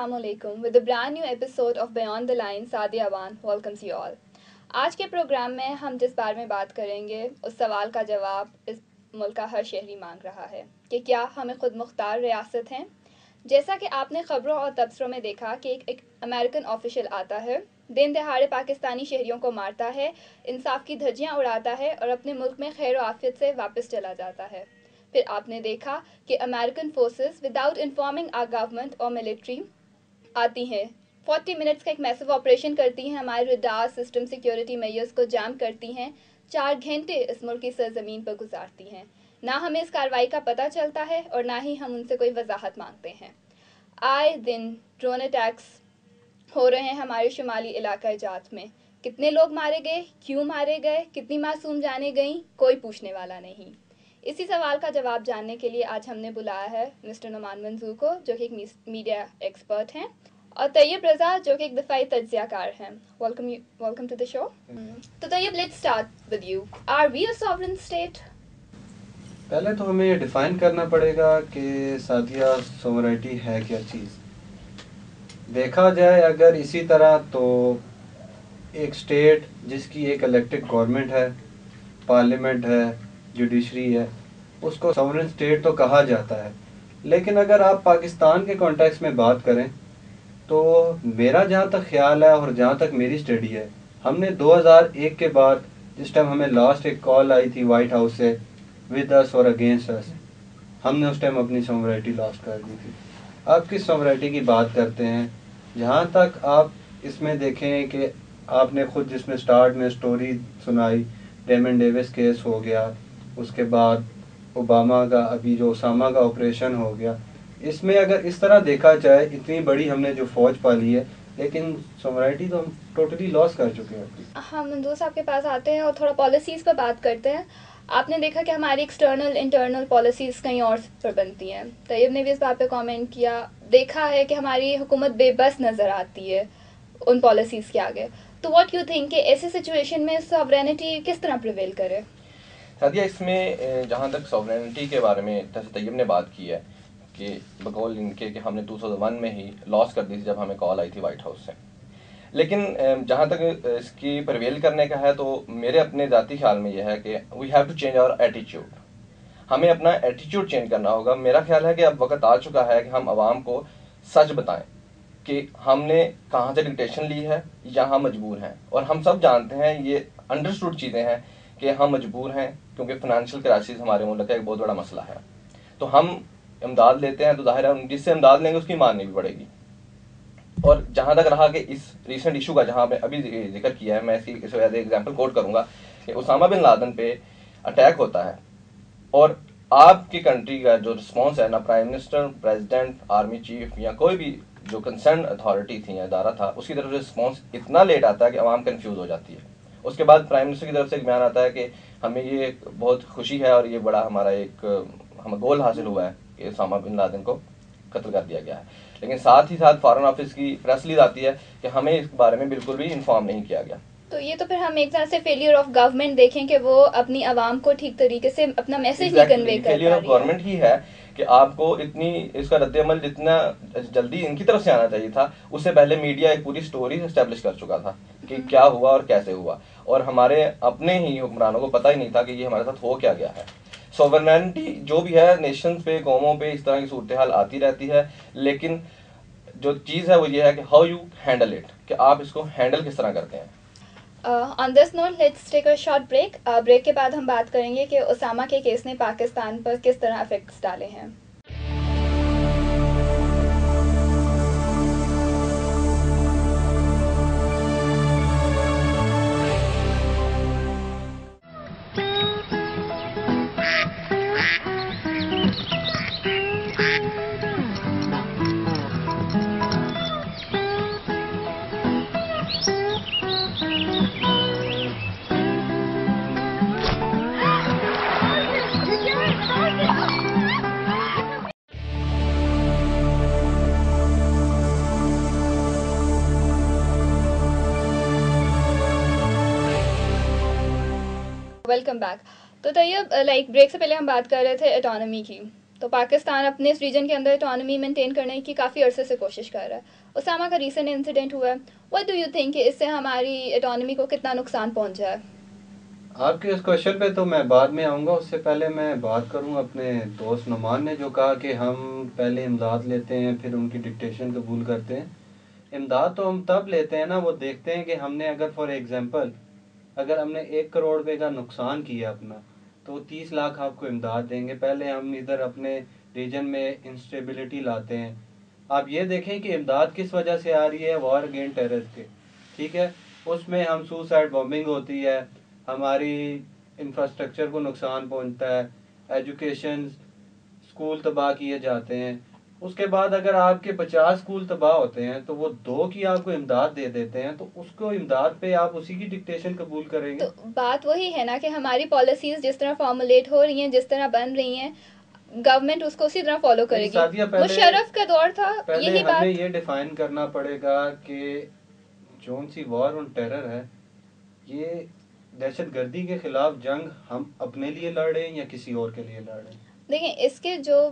Assalamualaikum with a brand new episode of Beyond the Line. Sadia Awan welcomes you all. आज के programme में हम जिस बारे में बात करेंगे उस सवाल का जवाब इस मुल्क का हर शहरी मांग रहा है कि क्या हमें खुद मुख्तार रियासत हैं। जैसा कि आपने ख़बरों और तबसरों में देखा कि एक अमेरिकन ऑफिशियल आता है, दिन दहाड़े पाकिस्तानी शहरियों को मारता है, इंसाफ की धज्जियाँ उड़ाता है और अपने मुल्क में खैर आफियत से वापस चला जाता है। फिर आपने देखा कि American forces without informing our government और मिलिट्री आती हैं, 40 मिनट्स का एक मैसिव ऑपरेशन करती हैं, हमारे रडार सिस्टम सिक्योरिटी मेजर्स को जाम करती हैं, 4 घंटे इस मुल्क की सरजमीन पर गुजारती हैं। ना हमें इस कार्रवाई का पता चलता है और ना ही हम उनसे कोई वजाहत मांगते हैं। आए दिन ड्रोन अटैक्स हो रहे हैं हमारे शुमाली इलाका जात में। कितने लोग मारे गए, क्यों मारे गए, कितनी मासूम जाने गईं, कोई पूछने वाला नहीं। इसी सवाल का जवाब जानने के लिए आज हमने बुलाया है मिस्टर नुमान मंजूर को, जो कि एक मीडिया एक्सपर्ट हैं, और तैयब रजा, जो कि एक दफाई तज्जियाकार हैं। Welcome to the show. तो Tayyab, let's start with you. Are we a sovereign state? पहले तो हमें ये डिफाइन करना पड़ेगा कि सादिया सोवरेनिटी है क्या चीज़। देखा जाए अगर इसी तरह तो एक स्टेट जिसकी एक इलेक्टेड गवर्नमेंट है, पार्लियामेंट है, जुडिशरी है, उसको सॉवरेन स्टेट तो कहा जाता है। लेकिन अगर आप पाकिस्तान के कॉन्टेक्स्ट में बात करें तो मेरा जहाँ तक ख्याल है और जहाँ तक मेरी स्टडी है, हमने 2001 के बाद जिस टाइम हमें लास्ट एक कॉल आई थी वाइट हाउस से विद अस और अगेंस्ट अस, हमने उस टाइम अपनी सॉवरेनिटी लॉस्ट कर दी थी। आप किस सॉवरेनिटी की बात करते हैं? जहाँ तक आप इसमें देखें कि आपने खुद जिसमें स्टार्ट में स्टोरी सुनाई, डेमन डेविस केस हो गया, उसके बाद ओबामा का अभी जो ओसामा का ऑपरेशन हो गया, इसमें अगर इस तरह देखा जाए इतनी बड़ी हमने जो फौज पाली है, लेकिन सॉवरेनिटी तो हम टोटली लॉस कर चुके हैं। हम मंजूर साहब के पास आते हैं और थोड़ा पॉलिसीज़ पर बात करते हैं। आपने देखा कि हमारी एक्सटर्नल इंटरनल पॉलिसीज़ कहीं और पर बनती हैं। तैयब ने भी इस बात पे कमेंट किया। देखा है कि हमारी हुकूमत बेबस नज़र आती है उन पॉलिसीज़ के आगे। तो व्हाट यू थिंक कि ऐसी सिचुएशन में सॉवरेनिटी किस तरह प्रिवेल करे? सादिया, इसमें जहाँ तक सॉवरेनिटी के बारे में जैसे तैयब ने बात की है कि बकौल इनके कि हमने 2001 में ही लॉस कर दी थी जब हमें कॉल आई थी वाइट हाउस से। लेकिन जहाँ तक इसकी प्रिवेल करने का है तो मेरे अपने ज़ाती ख्याल में यह है कि we have to change our attitude. हमें अपना एटीट्यूड चेंज करना होगा। मेरा ख्याल है कि अब वक्त आ चुका है कि हम आवाम को सच बताएं कि हमने कहाँ से डिक्टेशन ली है या हम मजबूर हैं। और हम सब जानते हैं, ये अंडरस्टूड चीज़ें हैं कि हम मजबूर हैं क्योंकि फाइनेंशियल क्राइसिस हमारे मुल्क का एक बहुत बड़ा मसला है। तो हम इमदाद लेते हैं तो जाहिर है जिससे इमदाद लेंगे उसकी माननी भी पड़ेगी। और जहाँ तक रहा कि इस रिसेंट इशू का, जहाँ पे अभी जिक्र किया है, मैं इस वजह से एग्जाम्पल कोट करूंगा कि उसामा बिन लादेन पे अटैक होता है और आपकी कंट्री का जो रिस्पॉन्स है, ना prime minister, president, army chief या कोई भी जो कंसर्न अथॉरिटी थी या इदारा था, उसकी तरफ से रिस्पॉन्स इतना लेट आता है कि आवाम कन्फ्यूज हो जाती है। उसके बाद प्राइम मिनिस्टर की तरफ से एक बयान आता है कि हमें ये बहुत खुशी है और ये बड़ा हमारा एक हमें गोल हासिल हुआ है कि उसामा बिन लादेन को कत्ल कर दिया गया है। लेकिन साथ ही साथ फॉरेन ऑफिस की प्रेस रिलीज आती है कि हमें इस बारे में बिल्कुल भी इन्फॉर्म नहीं किया गया। तो ये तो फिर हम एक तरह से फेलियर ऑफ गवर्नमेंट देखें कि वो अपनी आवाम को ठीक तरीके से अपना मैसेज नहीं कन्वे कर पा रही है। फेलियर ऑफ गवर्नमेंट ही है कि आपको इतनी इसका रद्द-ए-अमल जितना जल्दी इनकी तरफ से आना चाहिए था, उससे पहले मीडिया एक पूरी स्टोरी एस्टेब्लिश कर चुका था कि क्या हुआ और कैसे हुआ, और हमारे अपने ही हुक्मरानों को पता ही नहीं था कि ये हमारे साथ हो क्या गया है। सॉवरेनिटी जो भी है, नेशंस पे, कौमों पे इस तरह की सूरत हाल आती रहती है, लेकिन जो चीज़ है वो ये है कि हाउ यू हैंडल इट, कि आप इसको हैंडल किस तरह करते हैं। On this note let's take a short break. Break के बाद हम बात करेंगे कि ओसामा के केस ने पाकिस्तान पर किस तरह इफेक्ट्स डाले हैं। Welcome back. तो तैयब, लाइक ब्रेक से पहले हम बात कर रहे थे ऑटोनॉमी की। तो पाकिस्तान अपने इस रीजन के अंदर ऑटोनॉमी मेंटेन करने की काफ़ी अरसे से कोशिश कर रहा है। उसामा का रीसेंट इंसिडेंट हुआ है, व्हाट डू यू थिंक कि इससे हमारी ऑटोनॉमी को कितना नुकसान पहुंचा है? आपके इस क्वेश्चन पे तो मैं बाद में आऊँगा, उससे पहले मैं बात करूँ अपने दोस्त नुमान ने जो कहा कि हम पहले इमदाद लेते हैं फिर उनकी डिक्टेशन कबूल करते हैं। इमदाद तो हम तब लेते हैं ना, वो देखते हैं कि हमने अगर फॉर एग्जांपल अगर हमने 1 करोड़ रुपए का नुकसान किया अपना, तो 30 लाख आपको इमदाद देंगे। पहले हम इधर अपने रीजन में इंस्टेबिलिटी लाते हैं। आप ये देखें कि इमदाद किस वजह से आ रही है, वॉर अगेंस्ट टेरर के, ठीक है। उसमें हम सुसाइड बॉम्बिंग होती है, हमारी इंफ्रास्ट्रक्चर को नुकसान पहुंचता है, एजुकेशन स्कूल तबाह किए जाते हैं। उसके बाद अगर आपके 50 स्कूल तबाह होते हैं तो वो 2 की आपको इमदाद दे देते हैं, तो उसको इमदाद पे आप उसी की डिक्टेशन कबूल करेंगे। तो बात वही है ना कि हमारी पॉलिसीज जिस तरह फॉर्मुलेट हो रही हैं, जिस तरह बन रही हैं, गवर्नमेंट उसको उसी तरह फॉलो करेगी। सादिया, पहले मुशर्रफ का दौर था, पहले यही हमें बात। ये डिफाइन करना पड़ेगा कि जोन सी वॉर ऑन टेरर है, ये दहशतगर्दी के खिलाफ जंग हम अपने लिए लड़ रहे हैं या किसी और के लिए लड़ रहे हैं। देखिए, इसके जो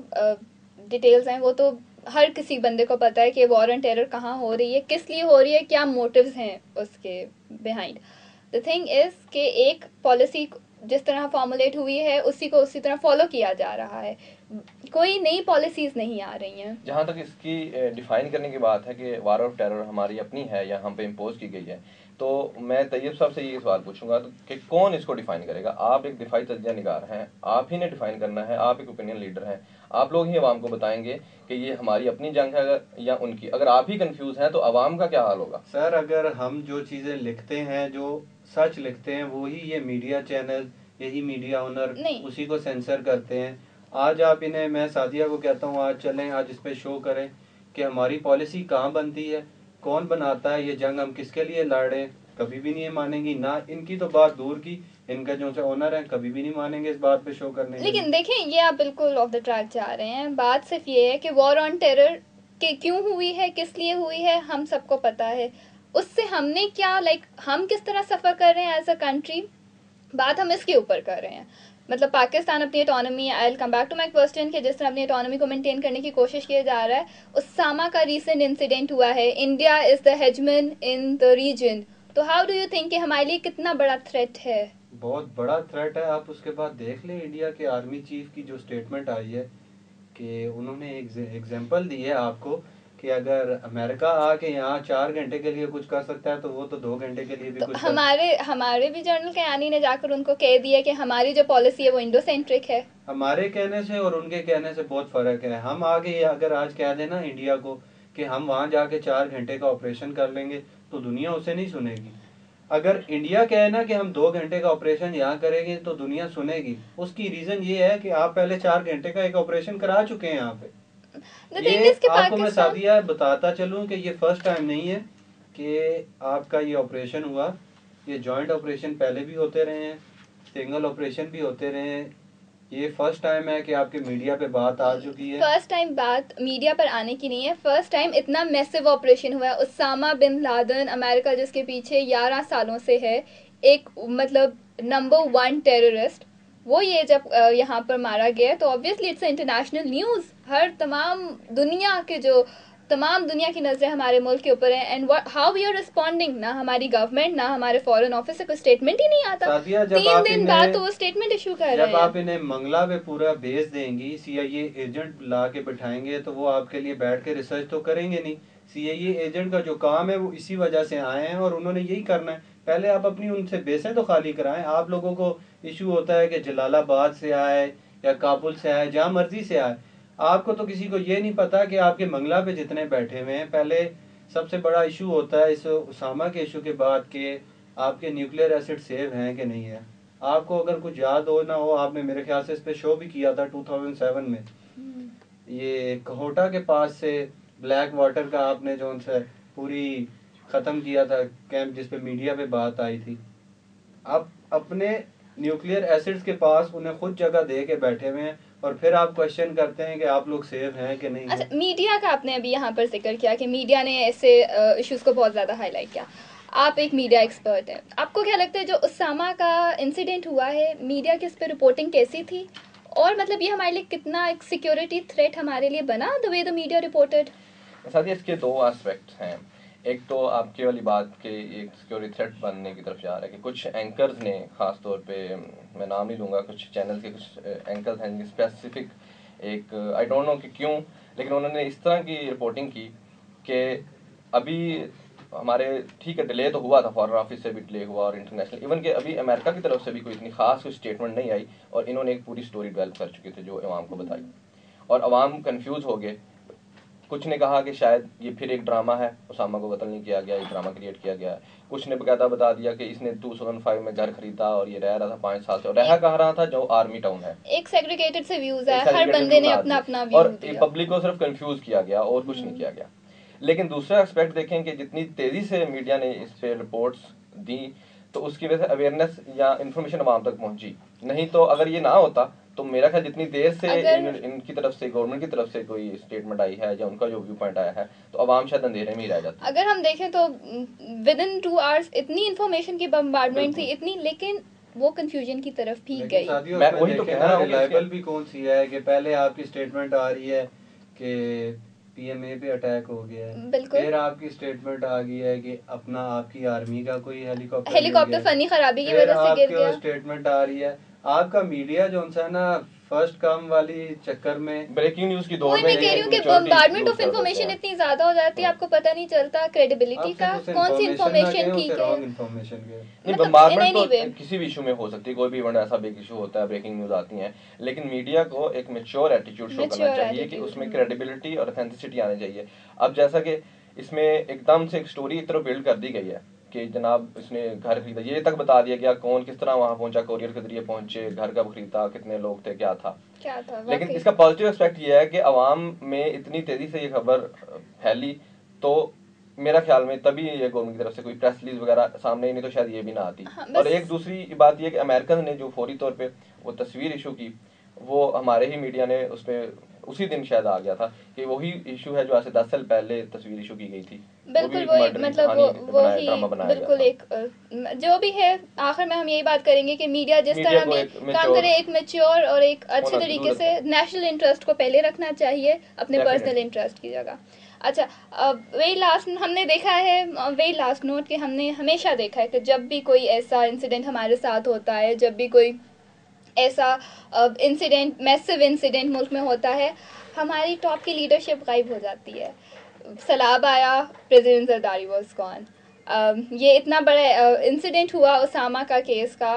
डिटेल्स हैं वो तो हर किसी बंदे को पता है कि वॉर ऑन टेरर कहाँ हो रही है, किस लिए हो रही है, क्या मोटिव्स हैं उसके बिहाइंड। द थिंग इज कि एक पॉलिसी जिस तरह फॉर्मुलेट हुई है उसी को उसी तरह फॉलो किया जा रहा है, कोई नई पॉलिसीज नहीं आ रही हैं। जहाँ तक इसकी डिफाइन करने की बात है कि वार ऑफ टेरर हमारी अपनी है या हम पे इम्पोज की गई है, तो मैं तैयब साहब से ये सवाल पूछूंगा तो कि कौन इसको डिफाइन करेगा? आप एक दिफाई तज्जिया निगार हैं, आप ही ने डिफाइन करना है, आप एक ओपिनियन लीडर हैं, आप लोग ही अवाम को बताएंगे कि ये हमारी अपनी जंग है या उनकी। अगर आप ही कंफ्यूज हैं तो अवाम का क्या हाल होगा? सर, अगर हम जो चीजें लिखते हैं, जो सच लिखते हैं, वो ही ये मीडिया चैनल, यही मीडिया ओनर नहीं। उसी को सेंसर करते हैं। आज आप इन्हें, मैं सादिया को कहता हूँ आज चलें, आज इस पे शो करें कि हमारी पॉलिसी कहाँ बनती है, कौन बनाता है, ये जंग हम किसके लिए लड़ रहे हैं, कभी भी नहीं मानेंगी ना। इनकी तो बात दूर की, इनका जो से ओनर है कभी भी नहीं मानेंगे इस बात पे शो करने के लिए। लेकिन देखें, ये आप बिल्कुल ऑफ द ट्रैक जा रहे हैं। बात सिर्फ ये है कि वॉर ऑन टेरर के क्यों हुई है, किस लिए हुई है, हम सबको पता है। उससे हमने क्या, हम किस तरह सफ़र कर रहे हैं एज अ कंट्री, बात हम इसके ऊपर कर रहे हैं। मतलब पाकिस्तान अपनी autonomy, I will come back to my question, कि जिस तरह अपनी ऑटोनॉमी को मेंटेन करने की कोशिश किया जा रहा है। उसामा का रीसेंट इंसिडेंट हुआ है, India is the hegemon in the region, तो हाउ डू यू थिंक कि हमारे लिए कितना बड़ा थ्रेट है? बहुत बड़ा थ्रेट है। आप उसके बाद देख लें इंडिया के आर्मी चीफ की जो स्टेटमेंट आई है कि उन्होंने एक एग्जांपल दी है आपको कि अगर अमेरिका आके यहाँ 4 घंटे के लिए कुछ कर सकता है तो वो तो 2 घंटे के लिए भी तो कुछ हमारे भी जनरल कयानी ने जाकर उनको कह दिया कि हमारी जो पॉलिसी है वो इंडो सेंट्रिक है। हमारे कहने से और उनके कहने से बहुत फर्क है। हम आगे अगर आज कह देना इंडिया को कि हम वहां जाके 4 घंटे का ऑपरेशन कर लेंगे तो दुनिया उसे नहीं सुनेगी। अगर इंडिया कहे ना कि हम 2 घंटे का ऑपरेशन यहाँ करेंगे तो दुनिया सुनेगी। उसकी रीजन ये है कि आप पहले 4 घंटे का एक ऑपरेशन करा चुके हैं यहाँ पे। ये आपको मैं सादिया बताता चलूं कि ये फर्स्ट टाइम नहीं है कि आपका ये ऑपरेशन हुआ। ये जॉइंट ऑपरेशन पहले भी होते रहे हैं, सिंगल ऑपरेशन भी होते रहे हैं। ये फर्स्ट टाइम है कि आपके मीडिया पे बात आ चुकी है। फर्स्ट टाइम बात मीडिया पर आने की नहीं है, फर्स्ट टाइम इतना मैसिव ऑपरेशन हुआ है। उसामा बिन लादेन, अमेरिका जिसके पीछे 11 सालों से है, एक मतलब नंबर 1 टेररिस्ट, वो ये जब यहाँ पर मारा गया तो ऑब्वियसली इट्स इंटरनेशनल न्यूज़। हर तमाम दुनिया की नजरें हमारे मुल्क के ऊपर है। And how we are responding, ना हमारी गवर्नमेंट ना हमारे फॉरेन ऑफिस से कोई स्टेटमेंट ही नहीं आता। 3 दिन बाद तो वो स्टेटमेंट इशू कर रहे हैं। जब आप इन्हें मंगला पे पूरा भेज देंगी, सीआईए एजेंट ला के बिठाएंगे तो वो आपके लिए बैठ के रिसर्च तो करेंगे नहीं। सीआईए एजेंट का जो काम है वो इसी वजह से आए हैं और उन्होंने यही करना है। पहले आप अपनी उनसे बेसें तो खाली कराएं। आप लोगों को इशू होता है कि जलालाबाद से आए या काबुल से आए, जहाँ मर्जी से आए। आपको तो किसी को ये नहीं पता कि आपके मंगला पे जितने बैठे हुए हैं। पहले सबसे बड़ा इशू होता है इस उसामा के इशू के बाद कि आपके न्यूक्लियर एसिड सेव हैं कि नहीं है। आपको अगर कुछ याद हो ना हो, आपने मेरे ख्याल से इस पे शो भी किया था 2007 में। ये कहोटा के पास से ब्लैक वाटर का आपने जो उनसे पूरी खत्म किया था कैंप, जिस पे मीडिया पे बात आई थी। आप अपने न्यूक्लियर एसिड्स के पास उन्हें खुद जगह दे के बैठे हुए हैं और फिर आप क्वेश्चन करते हैं कि आप लोग सेफ हैं कि नहीं। अच्छा, मीडिया का आपने अभी यहाँ पर जिक्र किया कि मीडिया ने ऐसे इश्यूज को बहुत ज़्यादा हाईलाइट किया। आप एक मीडिया एक्सपर्ट हैं, आपको क्या लगता है जो उसामा का इंसिडेंट हुआ है, मीडिया की इस पर रिपोर्टिंग कैसी थी और मतलब ये हमारे लिए कितना एक सिक्योरिटी थ्रेट हमारे लिए बना, the way the media reported? साथ ही इसके दो एस्पेक्ट्स हैं। एक तो आपकी वाली बात के एक सिक्योरिटी थ्रेट बनने की तरफ जा रहा है कि कुछ एंकर्स ने, खास तौर पे मैं नाम नहीं लूँगा, कुछ चैनल के कुछ एंकर्स हैं स्पेसिफिक एक आई डोंट नो कि क्यों, लेकिन उन्होंने इस तरह की रिपोर्टिंग की कि अभी हमारे, ठीक है डिले तो हुआ था, फॉरेन ऑफिस से भी डिले हुआ और इंटरनेशनल, इवन कि अभी अमेरिका की तरफ से भी कोई इतनी खास कोई स्टेटमेंट नहीं आई, और इन्होंने एक पूरी स्टोरी डेवलप कर चुके थे जो अवाम को बताई, और अवाम कंफ्यूज हो गए। कुछ ने कहा कि शायद ये फिर एक ड्रामा है, उसामा को कत्ल नहीं किया गया, एक ड्रामा क्रिएट किया गया है। कुछ ने बकायदा बता दिया कि इसने 2005 में घर खरीदा और ये रह रहा था 5 साल से, और रह कह रहा था जो आर्मी टाउन है। एक सेग्रीगेटेड से व्यूज है, हर बंदे ने अपना अपना व्यू और दिया, पब्लिक को सिर्फ कंफ्यूज किया गया और कुछ नहीं किया गया। लेकिन दूसरा एस्पेक्ट देखें कि जितनी तेजी से मीडिया ने इस पे रिपोर्ट्स दी, तो उसकी वजह से अवेयरनेस या इन्फॉर्मेशन आवाम तक पहुंची। नहीं तो अगर ये ना होता तो मेरा ख्याल जितनी देर से इनकी तरफ से, गवर्नमेंट की तरफ से कोई स्टेटमेंट आई है या उनका जो व्यू पॉइंट आया है, तो आवाम शायद अंधेरे में ही रह जाती। अगर हम देखें तो विद इन 2 आवर्स इतनी इन्फॉर्मेशन की बम्बार्डमेंट थी, इतनी, लेकिन वो कंफ्यूजन की तरफ भी गई। मैं वही तो कह रहा हूं, रिलायबल भी कौन सी है कि पहले आपकी स्टेटमेंट आ रही है कि पीएमए पे अटैक हो गया है, फिर आपकी स्टेटमेंट आ गई है कि अपना आपकी आर्मी का कोई हेलीकॉप्टर फनी खराबी की वजह से गिर गया, स्टेटमेंट आ रही है। आपका मीडिया जो है ना फर्स्ट कम वाली चक्कर में, ब्रेकिंग न्यूज की दौड़ में, मैं कह रही हूँ कि बम्बार्डमेंट ऑफ इन्फॉर्मेशन इतनी ज्यादा हो जाती है, आपको पता नहीं चलता क्रेडिबिलिटी का, कौन सी इन्फॉर्मेशन ठीक है। नहीं, बम्बार्डमेंट तो किसी भी इशू में हो सकती है, कोई भी इवेंट ऐसा बिग इशू होता है, ब्रेकिंग न्यूज आती है, लेकिन मीडिया को एक मैच्योर एटीट्यूड शो करना चाहिए कि उसमें क्रेडिबिलिटी और ऑथेंटिसिटी आनी चाहिए। अब जैसा कि इसमें एकदम से एक स्टोरी एक तरफ बिल्ड कर दी गई है कि जनाब इसने घर खरीदा, ये तक बता दिया गया कौन किस तरह वहां पहुंचा, कोरियर के जरिए पहुंचे, घर कब खरीदा, कितने लोग थे, क्या था। लेकिन इसका पॉजिटिव एस्पेक्ट ये है कि अवाम में इतनी तेजी से ये खबर फैली, तो मेरा ख्याल में तभी ये गवर्नमेंट की तरफ से कोई प्रेस रिलीज वगैरह सामने ही, नहीं तो शायद ये भी ना आती। और एक दूसरी बात ये कि अमेरिकन ने जो फौरी तौर पे वो तस्वीर इशू की, वो हमारे ही मीडिया ने उसमें उसी दिन शायद आ गया था कि वही इशू है जो आज से 10 साल पहले तस्वीर इशू की गई थी। बिल्कुल वही, मतलब वही बिल्कुल एक जो भी है, आखिर में हम यही बात करेंगे कि मीडिया जिस तरह में काम करे, एक मैच्योर और एक अच्छे तरीके से नेशनल इंटरेस्ट को पहले रखना चाहिए अपने पर्सनल इंटरेस्ट की जगह। अच्छा, वेरी लास्ट हमने देखा है, वेरी लास्ट नोट कि हमने हमेशा देखा है कि जब भी कोई ऐसा इंसिडेंट हमारे साथ होता है, जब भी कोई ऐसा इंसिडेंट, मैसिव इंसिडेंट मुल्क में होता है, हमारी टॉप की लीडरशिप गायब हो जाती है। सलाब आया, प्रेसिडेंट जरदारी वाज गॉन। ये इतना बड़ा इंसिडेंट हुआ उसामा का केस का,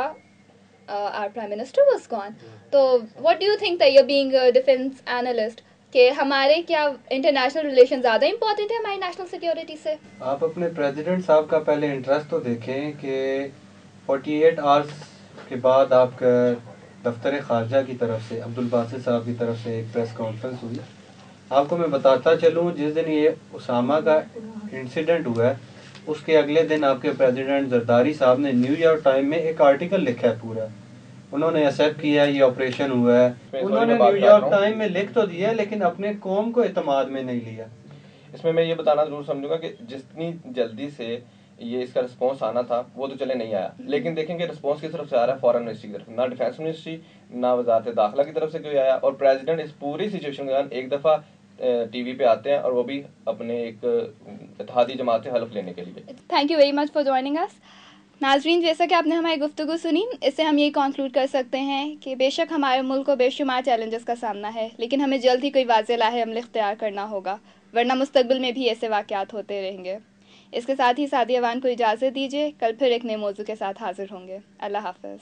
our prime minister was gone. तो what do you think that being a defence analyst कि हमारे क्या इंटरनेशनल रिलेशन ज़्यादा इंपॉर्टेंट है हमारी नेशनल सिक्योरिटी से? आप अपने प्रेसिडेंट साहब का पहले इंटरेस्ट तो देखें कि 48 आवर्स के बाद आपका दफ्तर खारजा की तरफ से, अब्दुल बासित साहब की तरफ से एक प्रेस कॉन्फ्रेंस हुई। आपको मैं बताता चलूँ, जिस दिन ये उसामा का इंसिडेंट हुआ है, उसके अगले दिन आपके प्रेसिडेंट जरदारी साहब ने न्यूयॉर्क टाइम में एक आर्टिकल लिखा है पूरा, उन्होंने एक्सेप्ट किया ये ऑपरेशन हुआ है। उन्होंने न्यूयॉर्क टाइम में लिख तो दिया, लेकिन अपने कौम को एतमाद में नहीं लिया। इसमें मैं ये बताना जरूर समझूंगा कि जितनी जल्दी से ये इसका रिस्पांस आना था वो तो चले नहीं आया, लेकिन देखेंगे रिस्पांस किस तरफ से आ रहा है, फॉरेन मिनिस्ट्री की तरफ, ना डिफेंस मिनिस्ट्री ना वजारत दाखिला की तरफ से कोई आया, और प्रेसिडेंट इस पूरी सिचुएशन के दौरान एक दफ़ा टीवी पे आते हैं और वो भी अपने एक इत्तेहादी जमात से हल्फ लेने के लिए। Thank you very much for joining us. नाजरीन, जैसा कि आपने हमारी गुफ्तगू सुनी, इससे हम यही कंक्लूड कर सकते हैं कि बेशक हमारे मुल्क को बेशुमार चैलेंजेस का सामना है, लेकिन हमें जल्द ही कोई वाज़ेह राह अमल इख्तियार करना होगा, वरना मुस्तकबिल में भी ऐसे वाक़यात होते रहेंगे। इसके साथ ही सादिया अवान को इजाज़त दीजिए, कल फिर एक नए मौजू के साथ हाजिर होंगे। अल्लाह हाफ़िज़।